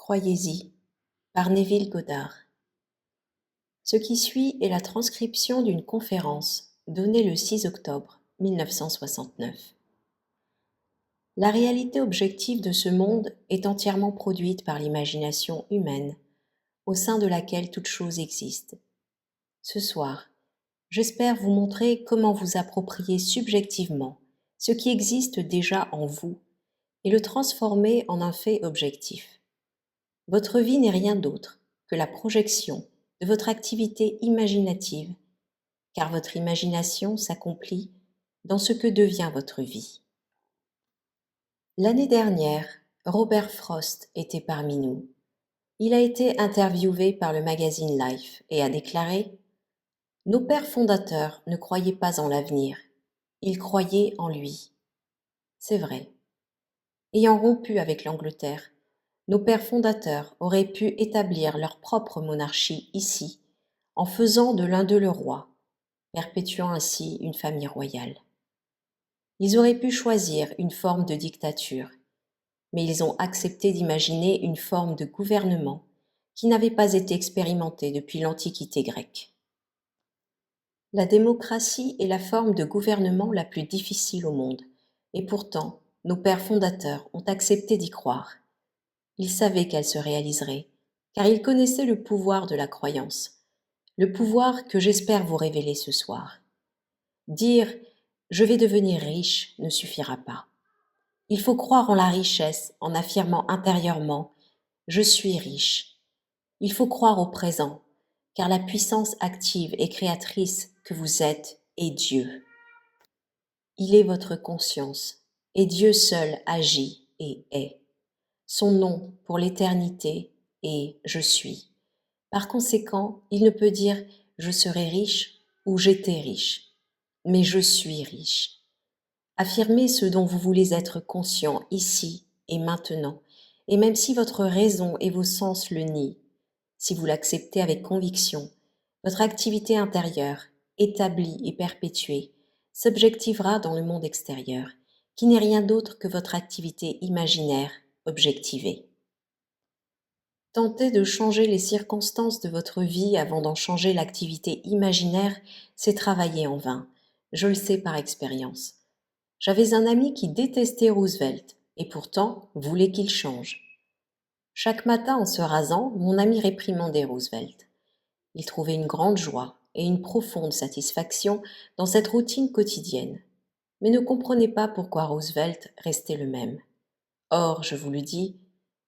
Croyez-y, par Neville Goddard. Ce qui suit est la transcription d'une conférence donnée le 6 octobre 1969. La réalité objective de ce monde est entièrement produite par l'imagination humaine, au sein de laquelle toute chose existe. Ce soir, j'espère vous montrer comment vous approprier subjectivement ce qui existe déjà en vous et le transformer en un fait objectif. Votre vie n'est rien d'autre que la projection de votre activité imaginative, car votre imagination s'accomplit dans ce que devient votre vie. L'année dernière, Robert Frost était parmi nous. Il a été interviewé par le magazine Life et a déclaré « Nos pères fondateurs ne croyaient pas en l'avenir, ils croyaient en lui. » C'est vrai. Ayant rompu avec l'Angleterre, nos pères fondateurs auraient pu établir leur propre monarchie ici, en faisant de l'un d'eux le roi, perpétuant ainsi une famille royale. Ils auraient pu choisir une forme de dictature, mais ils ont accepté d'imaginer une forme de gouvernement qui n'avait pas été expérimentée depuis l'Antiquité grecque. La démocratie est la forme de gouvernement la plus difficile au monde, et pourtant, nos pères fondateurs ont accepté d'y croire. Ils savaient qu'elle se réaliserait, car ils connaissaient le pouvoir de la croyance, le pouvoir que j'espère vous révéler ce soir. Dire « je vais devenir riche » ne suffira pas. Il faut croire en la richesse en affirmant intérieurement « je suis riche ». Il faut croire au présent, car la puissance active et créatrice que vous êtes est Dieu. Il est votre conscience, et Dieu seul agit et est. Son nom pour l'éternité est « je suis ». Par conséquent, il ne peut dire « je serai riche » ou « j'étais riche », mais « je suis riche ». Affirmez ce dont vous voulez être conscient ici et maintenant, et même si votre raison et vos sens le nient, si vous l'acceptez avec conviction, votre activité intérieure, établie et perpétuée, s'objectivera dans le monde extérieur, qui n'est rien d'autre que votre activité imaginaire objectivée. Tenter de changer les circonstances de votre vie avant d'en changer l'activité imaginaire, c'est travailler en vain. Je le sais par expérience. J'avais un ami qui détestait Roosevelt, et pourtant voulait qu'il change. Chaque matin, en se rasant, mon ami réprimandait Roosevelt. Il trouvait une grande joie et une profonde satisfaction dans cette routine quotidienne, mais ne comprenait pas pourquoi Roosevelt restait le même. Or, je vous le dis,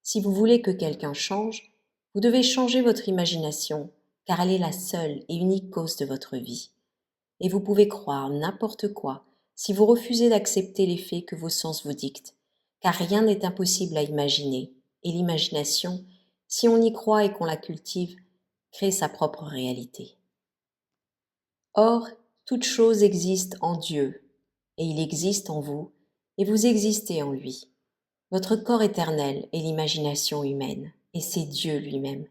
si vous voulez que quelqu'un change, vous devez changer votre imagination, car elle est la seule et unique cause de votre vie. Et vous pouvez croire n'importe quoi si vous refusez d'accepter les faits que vos sens vous dictent, car rien n'est impossible à imaginer, et l'imagination, si on y croit et qu'on la cultive, crée sa propre réalité. Or, toute chose existe en Dieu, et il existe en vous, et vous existez en lui. Votre corps éternel est l'imagination humaine, et c'est Dieu lui-même.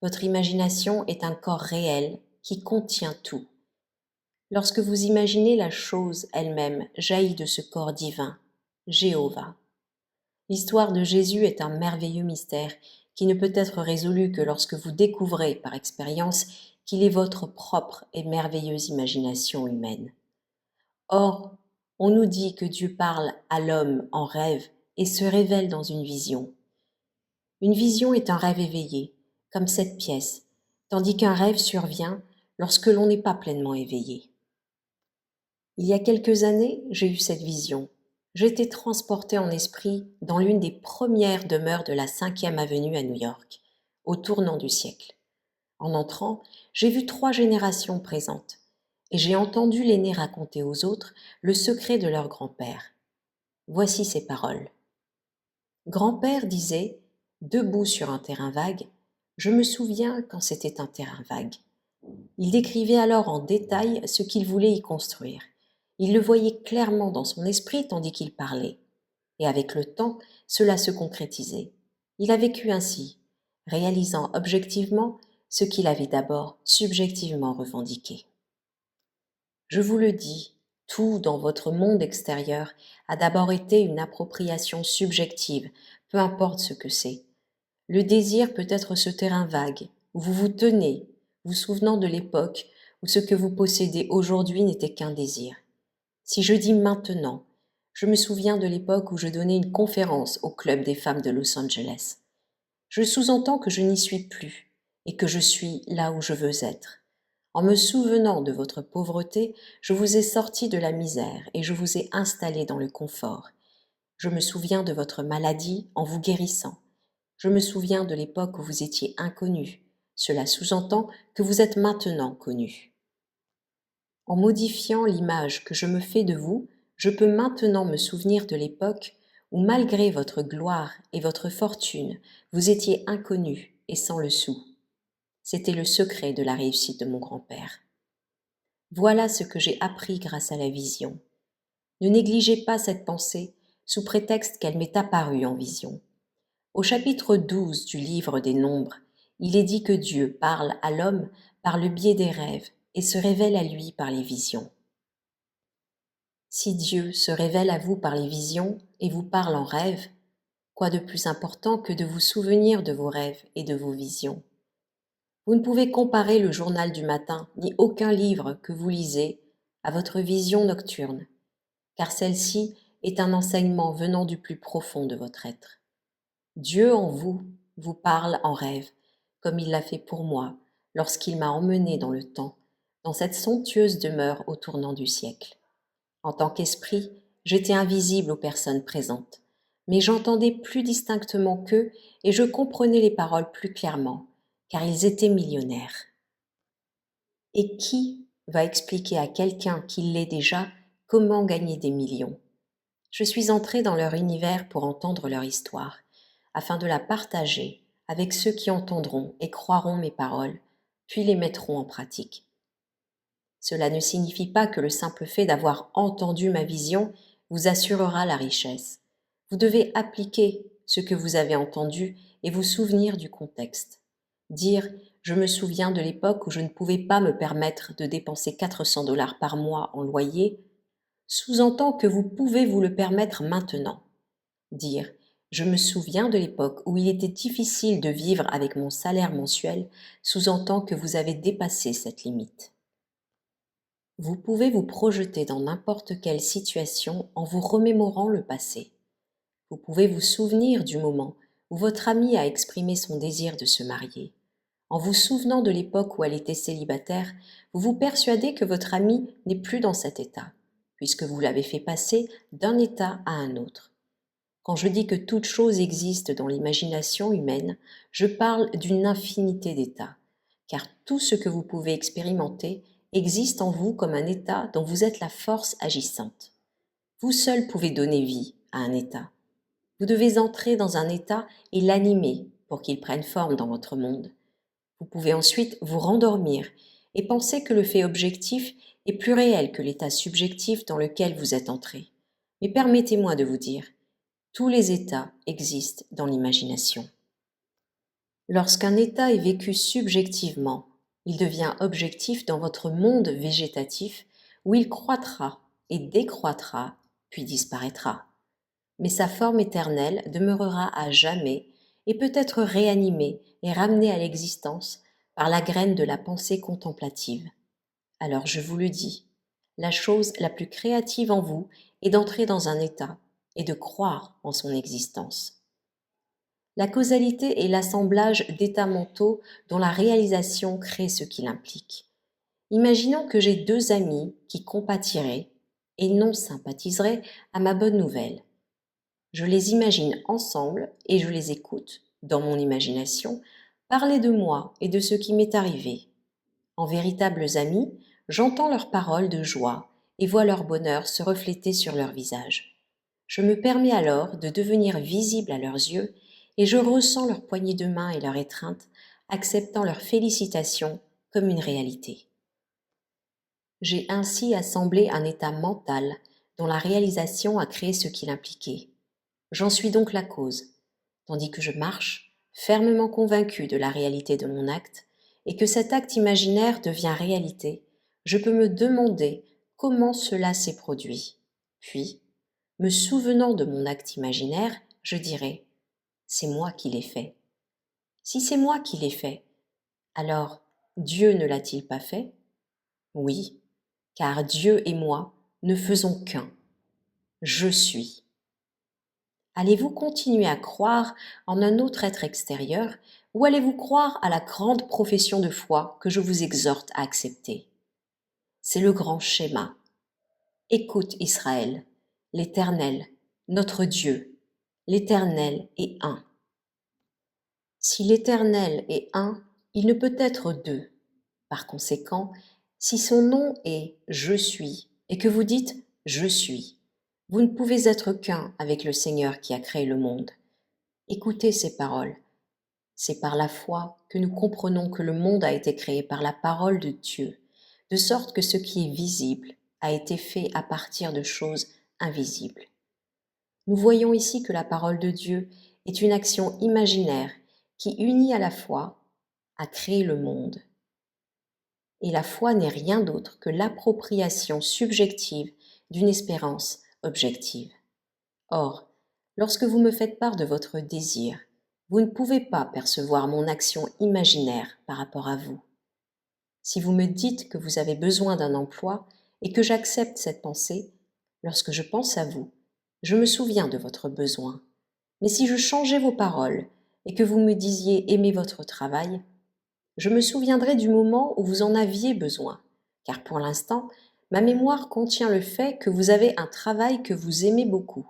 Votre imagination est un corps réel qui contient tout. Lorsque vous imaginez la chose elle-même jaillit de ce corps divin, Jéhovah. L'histoire de Jésus est un merveilleux mystère qui ne peut être résolu que lorsque vous découvrez par expérience qu'il est votre propre et merveilleuse imagination humaine. Or, on nous dit que Dieu parle à l'homme en rêve et se révèle dans une vision. Une vision est un rêve éveillé, comme cette pièce, tandis qu'un rêve survient lorsque l'on n'est pas pleinement éveillé. Il y a quelques années, j'ai eu cette vision. J'étais transportée en esprit dans l'une des premières demeures de la 5e avenue à New York, au tournant du siècle. En entrant, j'ai vu 3 générations présentes, et j'ai entendu l'aîné raconter aux autres le secret de leur grand-père. Voici ces paroles. Grand-père disait, debout sur un terrain vague, je me souviens quand c'était un terrain vague. Il décrivait alors en détail ce qu'il voulait y construire. Il le voyait clairement dans son esprit tandis qu'il parlait. Et avec le temps, cela se concrétisait. Il a vécu ainsi, réalisant objectivement ce qu'il avait d'abord subjectivement revendiqué. Je vous le dis, tout dans votre monde extérieur a d'abord été une appropriation subjective, peu importe ce que c'est. Le désir peut être ce terrain vague, où vous vous tenez, vous souvenant de l'époque où ce que vous possédez aujourd'hui n'était qu'un désir. Si je dis maintenant, je me souviens de l'époque où je donnais une conférence au Club des femmes de Los Angeles. Je sous-entends que je n'y suis plus et que je suis là où je veux être. En me souvenant de votre pauvreté, je vous ai sorti de la misère et je vous ai installé dans le confort. Je me souviens de votre maladie en vous guérissant. Je me souviens de l'époque où vous étiez inconnu. Cela sous-entend que vous êtes maintenant connu. En modifiant l'image que je me fais de vous, je peux maintenant me souvenir de l'époque où, malgré votre gloire et votre fortune, vous étiez inconnu et sans le sou. C'était le secret de la réussite de mon grand-père. Voilà ce que j'ai appris grâce à la vision. Ne négligez pas cette pensée sous prétexte qu'elle m'est apparue en vision. Au chapitre 12 du livre des Nombres, il est dit que Dieu parle à l'homme par le biais des rêves et se révèle à lui par les visions. Si Dieu se révèle à vous par les visions et vous parle en rêve, quoi de plus important que de vous souvenir de vos rêves et de vos visions? Vous ne pouvez comparer le journal du matin ni aucun livre que vous lisez à votre vision nocturne, car celle-ci est un enseignement venant du plus profond de votre être. Dieu en vous vous parle en rêve, comme il l'a fait pour moi lorsqu'il m'a emmené dans le temps, dans cette somptueuse demeure au tournant du siècle. En tant qu'esprit, j'étais invisible aux personnes présentes, mais j'entendais plus distinctement qu'eux et je comprenais les paroles plus clairement, car ils étaient millionnaires. Et qui va expliquer à quelqu'un qui l'est déjà comment gagner des millions? Je suis entrée dans leur univers pour entendre leur histoire, afin de la partager avec ceux qui entendront et croiront mes paroles, puis les mettront en pratique. Cela ne signifie pas que le simple fait d'avoir entendu ma vision vous assurera la richesse. Vous devez appliquer ce que vous avez entendu et vous souvenir du contexte. Dire « je me souviens de l'époque où je ne pouvais pas me permettre de dépenser 400 $ par mois en loyer » sous-entend que vous pouvez vous le permettre maintenant. Dire « je me souviens de l'époque où il était difficile de vivre avec mon salaire mensuel » sous-entend que vous avez dépassé cette limite. Vous pouvez vous projeter dans n'importe quelle situation en vous remémorant le passé. Vous pouvez vous souvenir du moment où votre amie a exprimé son désir de se marier. En vous souvenant de l'époque où elle était célibataire, vous vous persuadez que votre amie n'est plus dans cet état, puisque vous l'avez fait passer d'un état à un autre. Quand je dis que toute chose existe dans l'imagination humaine, je parle d'une infinité d'états, car tout ce que vous pouvez expérimenter existe en vous comme un état dont vous êtes la force agissante. Vous seul pouvez donner vie à un état. Vous devez entrer dans un état et l'animer pour qu'il prenne forme dans votre monde. Vous pouvez ensuite vous rendormir et penser que le fait objectif est plus réel que l'état subjectif dans lequel vous êtes entré. Mais permettez-moi de vous dire, tous les états existent dans l'imagination. Lorsqu'un état est vécu subjectivement, il devient objectif dans votre monde végétatif où il croîtra et décroîtra, puis disparaîtra. Mais sa forme éternelle demeurera à jamais et peut être réanimée et ramenée à l'existence par la graine de la pensée contemplative. Alors je vous le dis, la chose la plus créative en vous est d'entrer dans un état et de croire en son existence. La causalité est l'assemblage d'états mentaux dont la réalisation crée ce qu'il implique. Imaginons que j'ai deux amis qui compatiraient et non sympathiseraient à ma bonne nouvelle. Je les imagine ensemble et je les écoute, dans mon imagination, parler de moi et de ce qui m'est arrivé. En véritables amis, j'entends leurs paroles de joie et vois leur bonheur se refléter sur leur visage. Je me permets alors de devenir visible à leurs yeux et je ressens leur poignée de main et leur étreinte, acceptant leurs félicitations comme une réalité. J'ai ainsi assemblé un état mental dont la réalisation a créé ce qu'il impliquait. J'en suis donc la cause, tandis que je marche, fermement convaincue de la réalité de mon acte, et que cet acte imaginaire devient réalité, je peux me demander comment cela s'est produit. Puis, me souvenant de mon acte imaginaire, je dirai « c'est moi qui l'ai fait ». Si c'est moi qui l'ai fait, alors Dieu ne l'a-t-il pas fait? Oui, car Dieu et moi ne faisons qu'un. Je suis. Allez-vous continuer à croire en un autre être extérieur ou allez-vous croire à la grande profession de foi que je vous exhorte à accepter? C'est le grand schéma. Écoute Israël, l'Éternel, notre Dieu, l'Éternel est un. Si l'Éternel est un, il ne peut être deux. Par conséquent, si son nom est Je suis et que vous dites Je suis, vous ne pouvez être qu'un avec le Seigneur qui a créé le monde. Écoutez ces paroles. C'est par la foi que nous comprenons que le monde a été créé par la parole de Dieu, de sorte que ce qui est visible a été fait à partir de choses invisibles. Nous voyons ici que la parole de Dieu est une action imaginaire qui unit à la foi à créer le monde. Et la foi n'est rien d'autre que l'appropriation subjective d'une espérance objective. Or, lorsque vous me faites part de votre désir, vous ne pouvez pas percevoir mon action imaginaire par rapport à vous. Si vous me dites que vous avez besoin d'un emploi et que j'accepte cette pensée, lorsque je pense à vous, je me souviens de votre besoin. Mais si je changeais vos paroles et que vous me disiez aimer votre travail, je me souviendrai du moment où vous en aviez besoin, car pour l'instant, ma mémoire contient le fait que vous avez un travail que vous aimez beaucoup.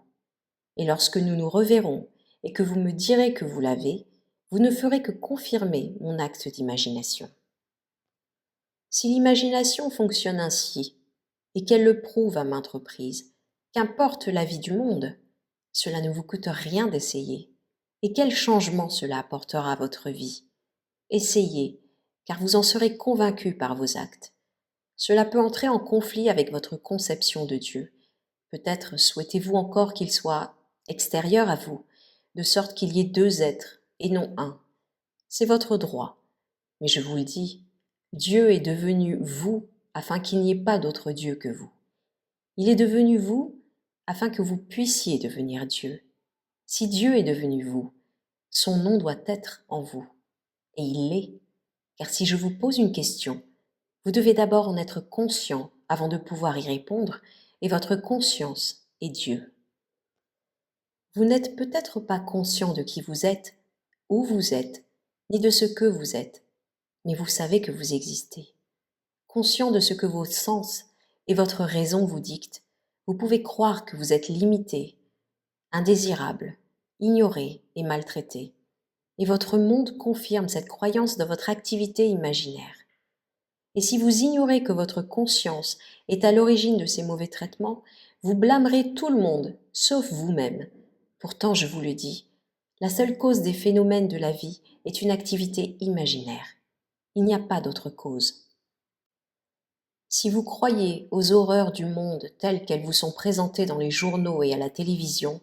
Et lorsque nous nous reverrons et que vous me direz que vous l'avez, vous ne ferez que confirmer mon acte d'imagination. Si l'imagination fonctionne ainsi, et qu'elle le prouve à maintes reprises, qu'importe la vie du monde, cela ne vous coûte rien d'essayer. Et quel changement cela apportera à votre vie? Essayez, car vous en serez convaincu par vos actes. Cela peut entrer en conflit avec votre conception de Dieu. Peut-être souhaitez-vous encore qu'il soit extérieur à vous, de sorte qu'il y ait deux êtres et non un. C'est votre droit. Mais je vous le dis, Dieu est devenu vous afin qu'il n'y ait pas d'autre Dieu que vous. Il est devenu vous afin que vous puissiez devenir Dieu. Si Dieu est devenu vous, son nom doit être en vous. Et il l'est, car si je vous pose une question, vous devez d'abord en être conscient avant de pouvoir y répondre, et votre conscience est Dieu. Vous n'êtes peut-être pas conscient de qui vous êtes, où vous êtes, ni de ce que vous êtes, mais vous savez que vous existez. Conscient de ce que vos sens et votre raison vous dictent, vous pouvez croire que vous êtes limité, indésirable, ignoré et maltraité. Et votre monde confirme cette croyance dans votre activité imaginaire. Et si vous ignorez que votre conscience est à l'origine de ces mauvais traitements, vous blâmerez tout le monde, sauf vous-même. Pourtant, je vous le dis, la seule cause des phénomènes de la vie est une activité imaginaire. Il n'y a pas d'autre cause. Si vous croyez aux horreurs du monde telles qu'elles vous sont présentées dans les journaux et à la télévision,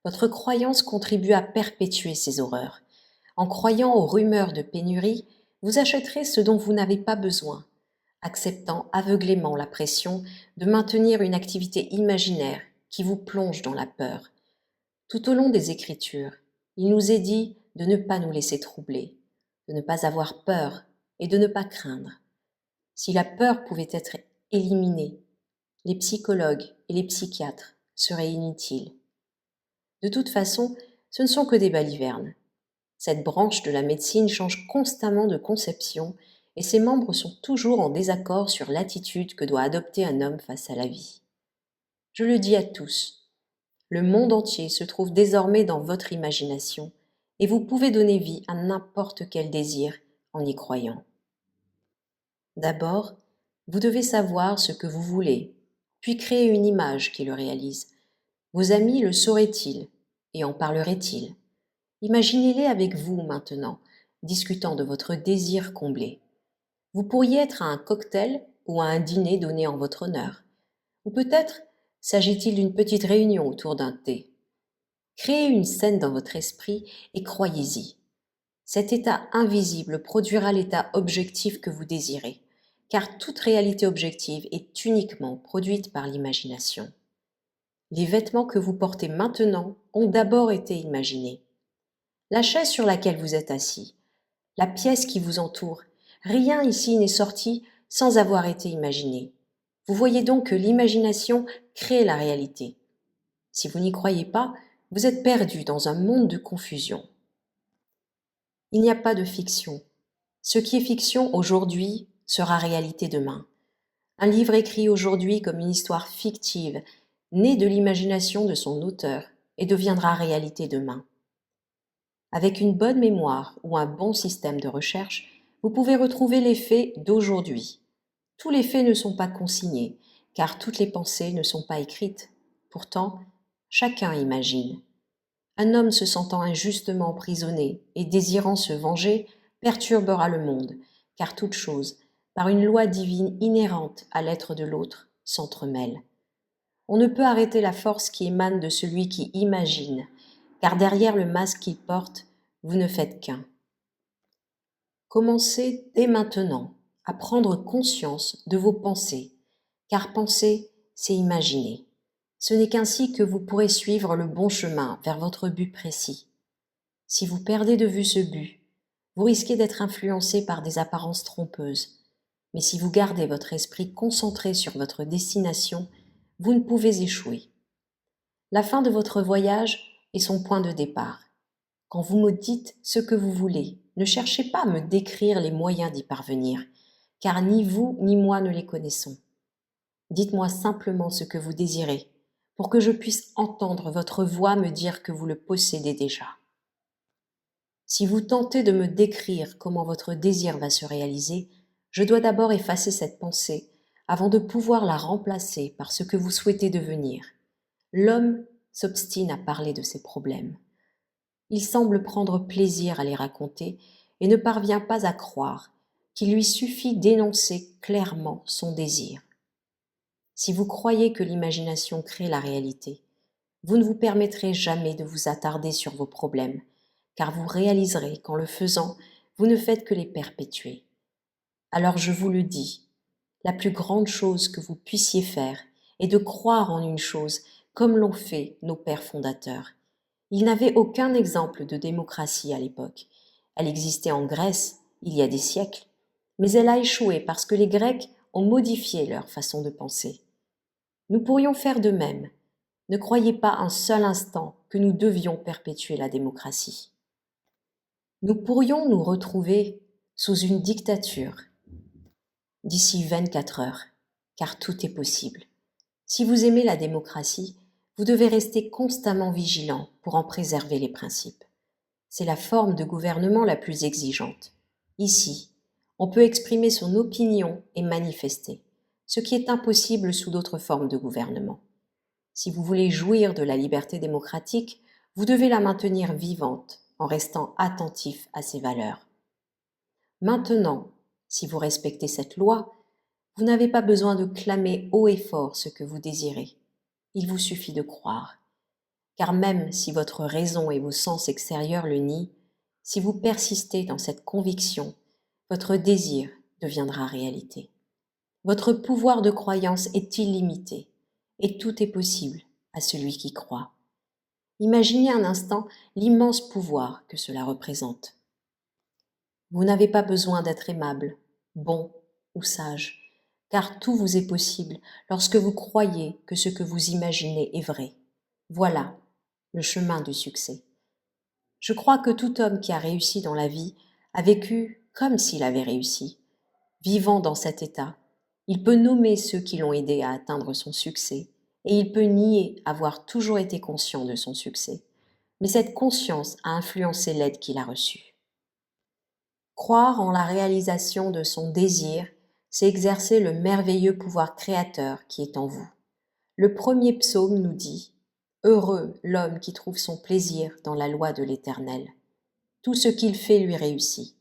votre croyance contribue à perpétuer ces horreurs. En croyant aux rumeurs de pénurie, vous achèterez ce dont vous n'avez pas besoin, acceptant aveuglément la pression de maintenir une activité imaginaire qui vous plonge dans la peur. Tout au long des Écritures, il nous est dit de ne pas nous laisser troubler, de ne pas avoir peur et de ne pas craindre. Si la peur pouvait être éliminée, les psychologues et les psychiatres seraient inutiles. De toute façon, ce ne sont que des balivernes. Cette branche de la médecine change constamment de conception et ses membres sont toujours en désaccord sur l'attitude que doit adopter un homme face à la vie. Je le dis à tous, le monde entier se trouve désormais dans votre imagination et vous pouvez donner vie à n'importe quel désir en y croyant. D'abord, vous devez savoir ce que vous voulez, puis créer une image qui le réalise. Vos amis le sauraient-ils et en parleraient-ils? Imaginez-les avec vous maintenant, discutant de votre désir comblé. Vous pourriez être à un cocktail ou à un dîner donné en votre honneur. Ou peut-être s'agit-il d'une petite réunion autour d'un thé. Créez une scène dans votre esprit et croyez-y. Cet état invisible produira l'état objectif que vous désirez, car toute réalité objective est uniquement produite par l'imagination. Les vêtements que vous portez maintenant ont d'abord été imaginés. La chaise sur laquelle vous êtes assis la pièce qui vous entoure. Rien ici n'est sorti sans avoir été imaginé. Vous voyez donc que l'imagination crée la réalité. Si vous n'y croyez pas, vous êtes perdu dans un monde de confusion. Il n'y a pas de fiction. Ce qui est fiction aujourd'hui sera réalité demain. Un livre écrit aujourd'hui comme une histoire fictive, née de l'imagination de son auteur, et deviendra réalité demain. Avec une bonne mémoire ou un bon système de recherche, vous pouvez retrouver les faits d'aujourd'hui. Tous les faits ne sont pas consignés, car toutes les pensées ne sont pas écrites. Pourtant, chacun imagine. Un homme se sentant injustement emprisonné et désirant se venger perturbera le monde, car toute chose, par une loi divine inhérente à l'être de l'autre, s'entremêle. On ne peut arrêter la force qui émane de celui qui imagine, car derrière le masque qu'il porte, vous ne faites qu'un. Commencez dès maintenant à prendre conscience de vos pensées, car penser, c'est imaginer. Ce n'est qu'ainsi que vous pourrez suivre le bon chemin vers votre but précis. Si vous perdez de vue ce but, vous risquez d'être influencé par des apparences trompeuses. Mais si vous gardez votre esprit concentré sur votre destination, vous ne pouvez échouer. La fin de votre voyage est son point de départ. Quand vous me dites ce que vous voulez, ne cherchez pas à me décrire les moyens d'y parvenir, car ni vous ni moi ne les connaissons. Dites-moi simplement ce que vous désirez, pour que je puisse entendre votre voix me dire que vous le possédez déjà. Si vous tentez de me décrire comment votre désir va se réaliser, je dois d'abord effacer cette pensée avant de pouvoir la remplacer par ce que vous souhaitez devenir. L'homme s'obstine à parler de ses problèmes. Il semble prendre plaisir à les raconter et ne parvient pas à croire qu'il lui suffit d'énoncer clairement son désir. Si vous croyez que l'imagination crée la réalité, vous ne vous permettrez jamais de vous attarder sur vos problèmes, car vous réaliserez qu'en le faisant, vous ne faites que les perpétuer. Alors je vous le dis, la plus grande chose que vous puissiez faire est de croire en une chose comme l'ont fait nos pères fondateurs. Ils n'avaient aucun exemple de démocratie à l'époque. Elle existait en Grèce il y a des siècles, mais elle a échoué parce que les Grecs ont modifié leur façon de penser. Nous pourrions faire de même. Ne croyez pas un seul instant que nous devions perpétuer la démocratie. Nous pourrions nous retrouver sous une dictature d'ici 24 heures, car tout est possible. Si vous aimez la démocratie, vous devez rester constamment vigilant pour en préserver les principes. C'est la forme de gouvernement la plus exigeante. Ici, on peut exprimer son opinion et manifester, ce qui est impossible sous d'autres formes de gouvernement. Si vous voulez jouir de la liberté démocratique, vous devez la maintenir vivante en restant attentif à ses valeurs. Maintenant, si vous respectez cette loi, vous n'avez pas besoin de clamer haut et fort ce que vous désirez. Il vous suffit de croire. Car même si votre raison et vos sens extérieurs le nient, si vous persistez dans cette conviction, votre désir deviendra réalité. Votre pouvoir de croyance est illimité et tout est possible à celui qui croit. Imaginez un instant l'immense pouvoir que cela représente. Vous n'avez pas besoin d'être aimable, bon ou sage, car tout vous est possible lorsque vous croyez que ce que vous imaginez est vrai. Voilà le chemin du succès. Je crois que tout homme qui a réussi dans la vie a vécu comme s'il avait réussi. Vivant dans cet état, il peut nommer ceux qui l'ont aidé à atteindre son succès et il peut nier avoir toujours été conscient de son succès. Mais cette conscience a influencé l'aide qu'il a reçue. Croire en la réalisation de son désir, c'est exercer le merveilleux pouvoir créateur qui est en vous. Le premier psaume nous dit « Heureux l'homme qui trouve son plaisir dans la loi de l'Éternel. Tout ce qu'il fait lui réussit. »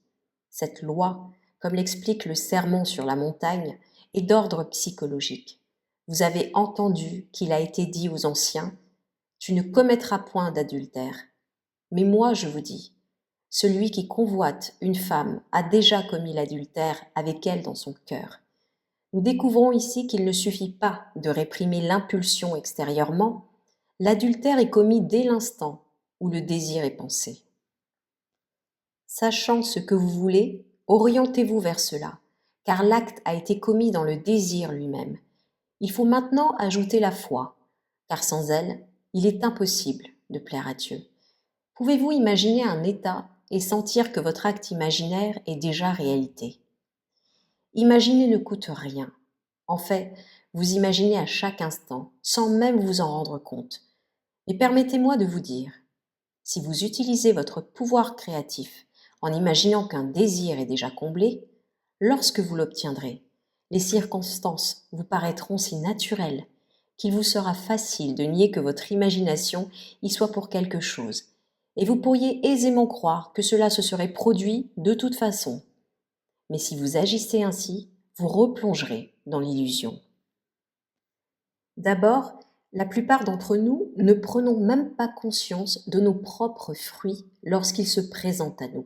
Cette loi, comme l'explique le Sermon sur la montagne, est d'ordre psychologique. Vous avez entendu qu'il a été dit aux anciens « Tu ne commettras point d'adultère. » Mais moi je vous dis, celui qui convoite une femme a déjà commis l'adultère avec elle dans son cœur. Nous découvrons ici qu'il ne suffit pas de réprimer l'impulsion extérieurement, l'adultère est commis dès l'instant où le désir est pensé. Sachant ce que vous voulez, orientez-vous vers cela, car l'acte a été commis dans le désir lui-même. Il faut maintenant ajouter la foi, car sans elle, il est impossible de plaire à Dieu. Pouvez-vous imaginer un état et sentir que votre acte imaginaire est déjà réalité? Imaginer ne coûte rien. En fait, vous imaginez à chaque instant, sans même vous en rendre compte. Et permettez-moi de vous dire, si vous utilisez votre pouvoir créatif en imaginant qu'un désir est déjà comblé, lorsque vous l'obtiendrez, les circonstances vous paraîtront si naturelles qu'il vous sera facile de nier que votre imagination y soit pour quelque chose, et vous pourriez aisément croire que cela se serait produit de toute façon. Mais si vous agissez ainsi, vous replongerez dans l'illusion. D'abord, la plupart d'entre nous ne prenons même pas conscience de nos propres fruits lorsqu'ils se présentent à nous.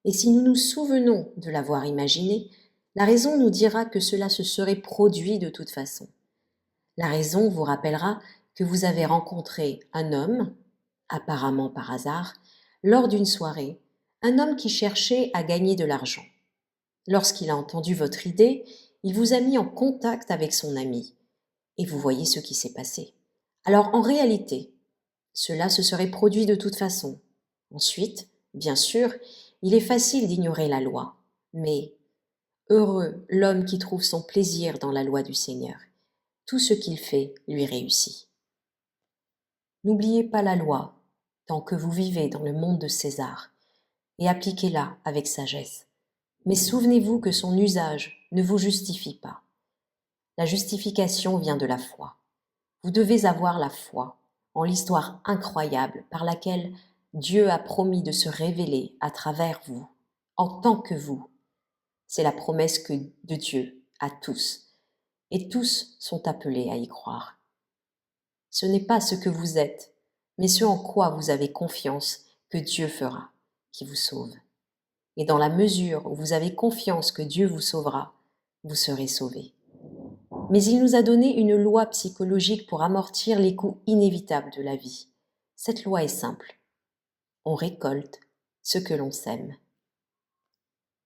Et si nous nous souvenons de l'avoir imaginé, la raison nous dira que cela se serait produit de toute façon. La raison vous rappellera que vous avez rencontré un homme, apparemment par hasard, lors d'une soirée, un homme qui cherchait à gagner de l'argent. Lorsqu'il a entendu votre idée, il vous a mis en contact avec son ami. Et vous voyez ce qui s'est passé. Alors en réalité, cela se serait produit de toute façon. Ensuite, bien sûr, il est facile d'ignorer la loi, mais heureux l'homme qui trouve son plaisir dans la loi du Seigneur. Tout ce qu'il fait lui réussit. N'oubliez pas la loi tant que vous vivez dans le monde de César et appliquez-la avec sagesse. Mais souvenez-vous que son usage ne vous justifie pas. La justification vient de la foi. Vous devez avoir la foi en l'histoire incroyable par laquelle Dieu a promis de se révéler à travers vous, en tant que vous. C'est la promesse de Dieu à tous, et tous sont appelés à y croire. Ce n'est pas ce que vous êtes, mais ce en quoi vous avez confiance que Dieu fera, qui vous sauve. Et dans la mesure où vous avez confiance que Dieu vous sauvera, vous serez sauvés. Mais il nous a donné une loi psychologique pour amortir les coups inévitables de la vie. Cette loi est simple. On récolte ce que l'on sème.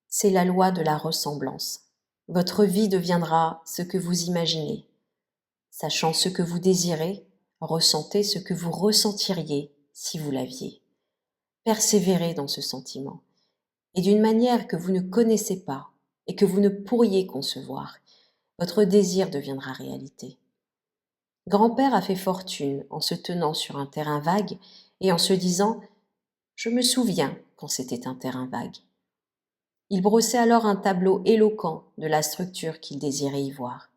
C'est la loi de la ressemblance. Votre vie deviendra ce que vous imaginez. Sachant ce que vous désirez, ressentez ce que vous ressentiriez si vous l'aviez. Persévérez dans ce sentiment, et d'une manière que vous ne connaissez pas et que vous ne pourriez concevoir, votre désir deviendra réalité. Grand-père a fait fortune en se tenant sur un terrain vague et en se disant « Je me souviens quand c'était un terrain vague ». Il brossait alors un tableau éloquent de la structure qu'il désirait y voir.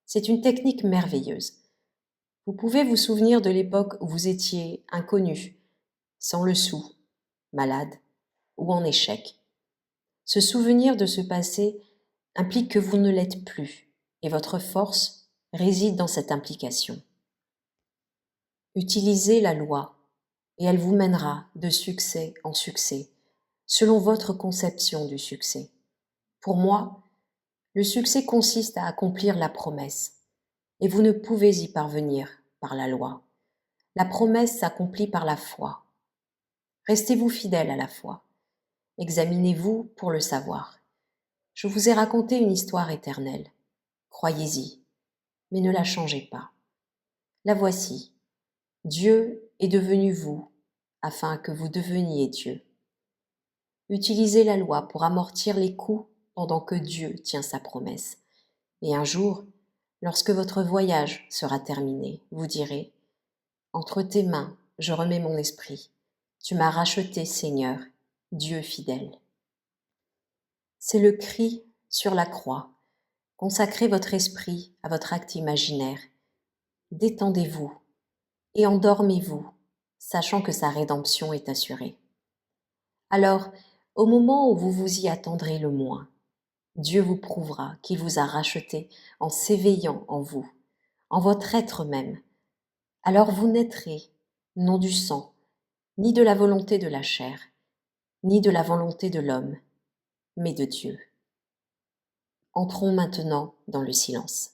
C'est une technique merveilleuse. Vous pouvez vous souvenir de l'époque où vous étiez inconnu, sans le sou, malade ou en échec. Ce souvenir de ce passé implique que vous ne l'êtes plus et votre force réside dans cette implication. Utilisez la loi et elle vous mènera de succès en succès, selon votre conception du succès. Pour moi, le succès consiste à accomplir la promesse, et vous ne pouvez y parvenir par la loi. La promesse s'accomplit par la foi. Restez-vous fidèle à la foi. Examinez-vous pour le savoir. Je vous ai raconté une histoire éternelle. Croyez-y, mais ne la changez pas. La voici. Dieu est devenu vous, afin que vous deveniez Dieu. Utilisez la loi pour amortir les coups pendant que Dieu tient sa promesse. Et un jour, lorsque votre voyage sera terminé, vous direz « Entre tes mains, je remets mon esprit. Tu m'as racheté, Seigneur, Dieu fidèle. » C'est le cri sur la croix. Consacrez votre esprit à votre acte imaginaire. Détendez-vous et endormez-vous, sachant que sa rédemption est assurée. Alors, au moment où vous vous y attendrez le moins, Dieu vous prouvera qu'il vous a racheté en s'éveillant en vous, en votre être même. Alors vous naîtrez, non du sang, ni de la volonté de la chair, ni de la volonté de l'homme, mais de Dieu. Entrons maintenant dans le silence.